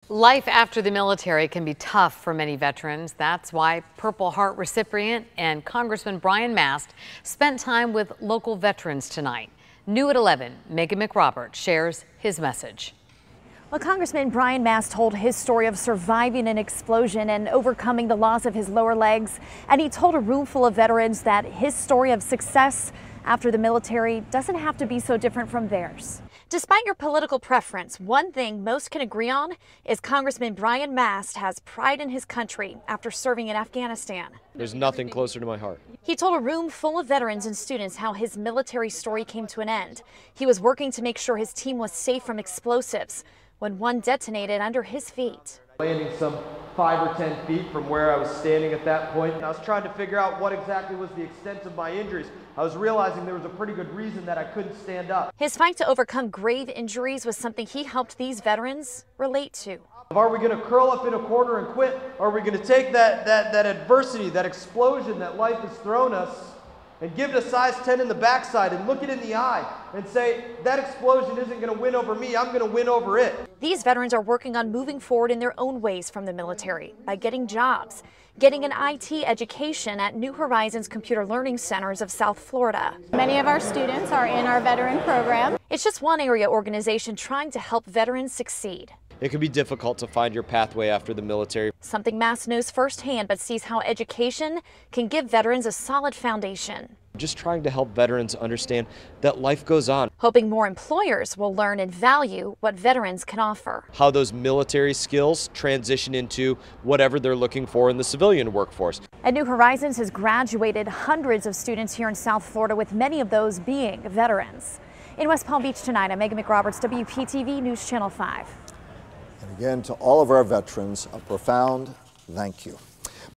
Life after the military can be tough for many veterans. That's why Purple Heart recipient and Congressman Brian Mast spent time with local veterans tonight. New at 11, Megan McRoberts shares his message. Well, Congressman Brian Mast told his story of surviving an explosion and overcoming the loss of his lower legs. And he told a room full of veterans that his story of success after the military doesn't have to be so different from theirs. Despite your political preference, one thing most can agree on is Congressman Brian Mast has pride in his country after serving in Afghanistan. There's nothing closer to my heart. He told a room full of veterans and students how his military story came to an end. He was working to make sure his team was safe from explosives when one detonated under his feet. Landing some 5 or 10 feet from where I was standing at that point. I was trying to figure out what exactly was the extent of my injuries. I was realizing there was a pretty good reason that I couldn't stand up. His fight to overcome grave injuries was something he helped these veterans relate to. Are we going to curl up in a corner and quit? Or are we going to take that adversity, that explosion that life has thrown us, and give it a size 10 in the backside and look it in the eye and say, that explosion isn't going to win over me, I'm going to win over it. These veterans are working on moving forward in their own ways from the military by getting jobs, getting an IT education at New Horizons Computer Learning Centers of South Florida. Many of our students are in our veteran program. It's just one area organization trying to help veterans succeed. It can be difficult to find your pathway after the military. Something Mast knows firsthand, but sees how education can give veterans a solid foundation. Just trying to help veterans understand that life goes on. Hoping more employers will learn and value what veterans can offer. How those military skills transition into whatever they're looking for in the civilian workforce. And New Horizons has graduated hundreds of students here in South Florida, with many of those being veterans. In West Palm Beach tonight, I'm Megan McRoberts, WPTV News Channel 5. And again, to all of our veterans, a profound thank you.